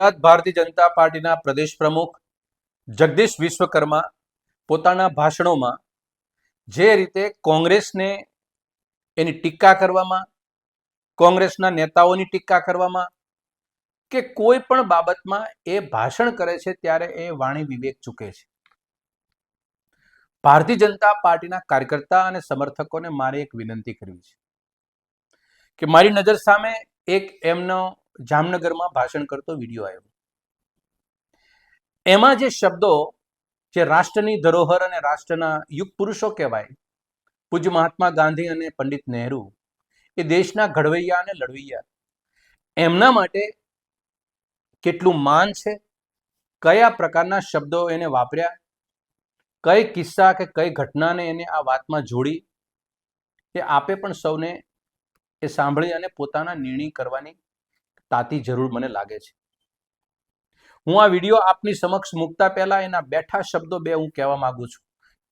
ભારતીય જનતા પાર્ટીના પ્રદેશ પ્રમુખ જગદીશ વિશ્વકર્મા પોતાના ભાષણોમાં જે રીતે કોંગ્રેસને એની ટીકા કરવામાં, કોંગ્રેસના નેતાઓની ટીકા કરવામાં કે કોઈ પણ બાબતમાં એ ભાષણ કરે છે ત્યારે એ વાણી વિવેક ચૂકે છે. ભારતીય જનતા પાર્ટીના કાર્યકર્તા અને સમર્થકોને મારે એક વિનંતી કરવી છે કે મારી નજર સામે એક એમનો જામનગરમાં ભાષણ કરતો વિડીયો આવ્યો. એમાં જે શબ્દો જે રાષ્ટ્રની ધરોહર અને રાષ્ટ્રના યુગ પુરુષો કહેવાય, પૂજ્ય મહાત્મા ગાંધી અને પંડિત નહેરુ, એ દેશના ઘડવૈયા અને લડવૈયા, એમના માટે કેટલું માન છે, કયા પ્રકારના શબ્દો એને વાપર્યા, કઈ કિસ્સા કે કઈ ઘટનાને એને આ વાતમાં જોડી, એ આપે પણ સૌને એ સાંભળી અને પોતાના નિર્ણય કરવાની તાતી જરૂર મને લાગે છે. હું આ વિડીયો આપની સમક્ષ મૂકતા પહેલા એના બેઠા શબ્દો બે હું કહેવા માંગુ છું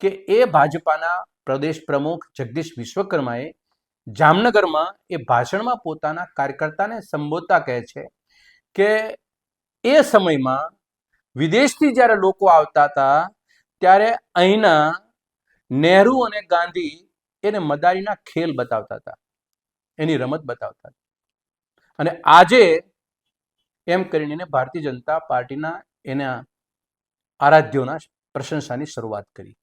કે એ ભાજપાના પ્રદેશ પ્રમુખ જગદીશ વિશ્વકર્માએ જામનગરમાં એ ભાષણમાં પોતાના કાર્યકર્તાને સંબોધતા કહે છે કે એ સમયમાં વિદેશથી જ્યારે લોકો આવતા હતા ત્યારે અહીંના નહેરુ અને ગાંધી એને મદારીના ખેલ બતાવતા હતા, એની રમત બતાવતા હતા. અને આજે એમ કરીને ભારતીય જનતા પાર્ટીના એના આરાધ્યોના પ્રશંસાની શરૂઆત કરી.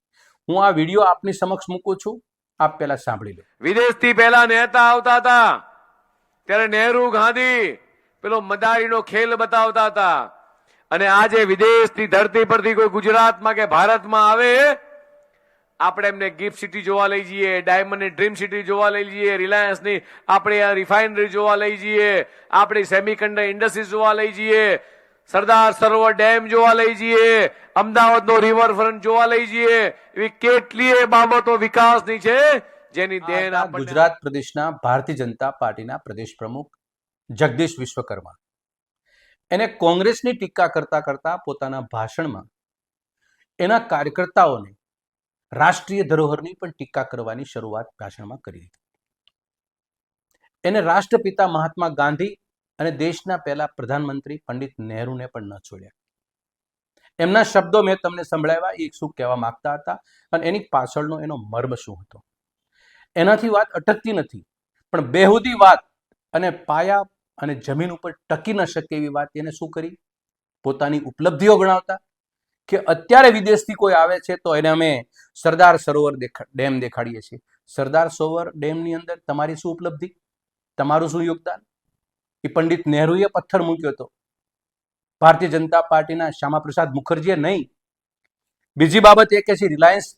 હું આ વિડીયો આપની સમક્ષ મૂકું છું, આપ પહેલા સાંભળી લો. વિદેશથી પહેલા નેતા આવતા હતા ત્યારે નહેરુ ગાંધી પેલો મદારીનો ખેલ બતાવતા હતા, અને આજે વિદેશની ધરતી પરથી કોઈ ગુજરાતમાં કે ભારતમાં આવે, આપણે એમને ગિફ્ટ સિટી જોવા લઈ જઈએ, ડાયમંડની ડ્રીમ સિટી જોવા લઈ જઈએ, રિલાયન્સની આપણે આ રિફાઇનરી જોવા લઈ જઈએ, આપણી સેમિકન્ડક્ટર ઇન્ડસ્ટ્રીઝ જોવા લઈ જઈએ, સરદાર સરોવર ડેમ જોવા લઈ જઈએ, અમદાવાદનો રિવરફ્રન્ટ જોવા લઈ જઈએ, એવી કેટલીય બાબતો વિકાસની છે જેની દેન ગુજરાત પ્રદેશના ભારતીય જનતા પાર્ટીના પ્રદેશ પ્રમુખ જગદીશ વિશ્વકર્મા એને કોંગ્રેસની ટીકા કરતા કરતા પોતાના ભાષણમાં એના કાર્યકર્તાઓને રાષ્ટ્રીય ધરોહરની પણ ટીકા કરવાની શરૂઆત ભાષણમાં કરી હતી. એને રાષ્ટ્રપિતા મહાત્મા ગાંધી અને દેશના પહેલા પ્રધાનમંત્રી પંડિત નહેરુને પણ ન છોડ્યા. એમના શબ્દો મેં તમને સંભળાવ્યા, એ શું કહેવા માંગતા હતા અને એની પાછળનો એનો મર્મ શું હતો. એનાથી વાત અટકતી નથી, પણ બેહુદી વાત અને પાયા અને જમીન ઉપર ટકી ન શકે એવી વાત એને શું કરી, પોતાની ઉપલબ્ધિઓ ગણાવતા કે અત્યારે વિદેશથી કોઈ આવે છે તો એને અમે સરદાર સરોવર ડેમ દેખાડીએ છીએ. સરદાર સરોવર ડેમની અંદર તમારી શું ઉપલબ્ધિ, તમારું શું યોગદાન? એ પંડિત નહેરુએ પથ્થર મૂક્યો હતો, ભારતીય જનતા પાર્ટીના શ્યામા પ્રસાદ મુખર્જીએ નહીં. બીજી બાબત એ કે છે રિલાયન્સ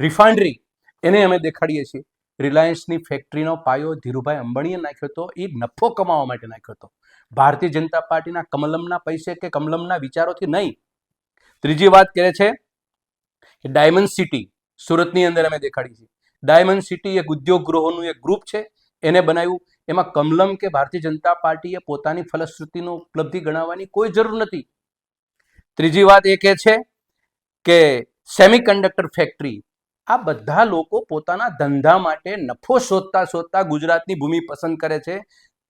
રિફાઇનરી, એને અમે દેખાડીએ છીએ. રિલાયન્સની ફેક્ટરીનો પાયો ધીરુભાઈ અંબાણીએ નાખ્યો હતો, એ નફો કમાવા માટે નાખ્યો હતો, ભારતીય જનતા પાર્ટીના કમલમના પૈસે કે કમલમના વિચારોથી નહીં. ત્રીજી વાત કહે છે કે ડાયમંડ સિટી સુરતની અંદર અમે દેખાડી છે. ડાયમંડ સિટી એક ઉદ્યોગ ગૃહોનું એક ગ્રુપ છે, એને બનાવ્યું. એમાં કમલમ કે ભારતીય જનતા પાર્ટીએ પોતાની ફલશ્રુતિનો ઉપલબ્ધિ ગણાવવાની કોઈ જરૂર નથી. ત્રીજી વાત એ કહે છે કે સેમિકન્ડક્ટર ફેક્ટરી, આ બધા લોકો પોતાના ધંધા માટે નફો શોધતા શોધતા ગુજરાતની ભૂમિ પસંદ કરે છે.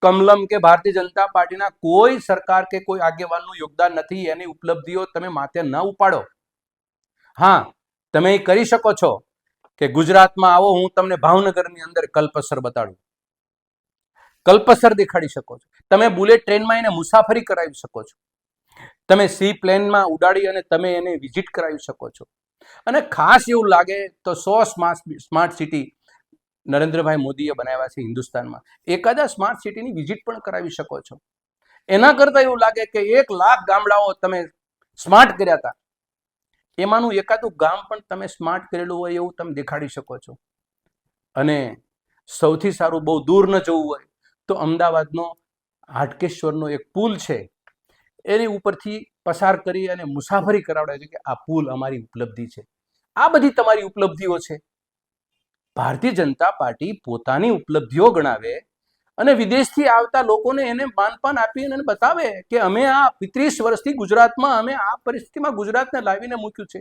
કમલમ કે ભારતીય જનતા પાર્ટીના કોઈ સરકાર કે કોઈ આગેવાનનું યોગદાન નથી. એની ઉપલબ્ધિઓ તમે માથે ન ઉપાડો. હા, તમે કરી શકો છો કે ગુજરાતમાં આવો, હું તમને ભાવનગરની અંદર કલ્પસર બતાડું, કલ્પસર દેખાડી શકો છો. તમે બુલેટ ટ્રેનમાં એને મુસાફરી કરાવી શકો છો. તમે સી પ્લેનમાં ઉડાડી અને તમે એને વિઝિટ કરાવી શકો છો. અને ખાસ એવું લાગે તો 100 સ્માર્ટ સિટી નરેન્દ્રભાઈ મોદીએ બનાવ્યા છે હિન્દુસ્તાનમાં, એકાદા સ્માર્ટ સિટીની વિઝિટ પણ કરાવી શકો છો. એના કરતાં એવું લાગે કે 1 લાખ ગામડાઓ તમે સ્માર્ટ કર્યા હતા, એમાંનું એકાદું ગામ પણ તમે સ્માર્ટ કરેલું હોય એવું તમે દેખાડી શકો છો. અને સૌથી સારું, બહુ દૂર ન જવું હોય તો અમદાવાદનો હાટકેશ્વરનો એક પુલ છે, એની ઉપરથી પસાર કરી અને મુસાફરી કરાવડાવે છે કે આ પુલ અમારી ઉપલબ્ધિ છે. આ બધી તમારી ઉપલબ્ધિઓ છે. ભારતીય જનતા પાર્ટી પોતાની ઉપલબ્ધિઓ ગણાવે અને વિદેશથી આવતા લોકોને એને માનપાન આપી અને બતાવે કે અમે આ 30 વર્ષથી ગુજરાતમાં અમે આ પરિસ્થિતિમાં ગુજરાતને લાવીને મૂક્યું છે.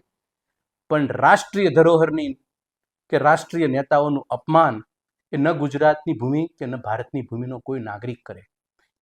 પણ રાષ્ટ્રીય ધરોહરની કે રાષ્ટ્રીય નેતાઓનું અપમાન એ ન ગુજરાતની ભૂમિ કે ન ભારતની ભૂમિનો કોઈ નાગરિક કરે.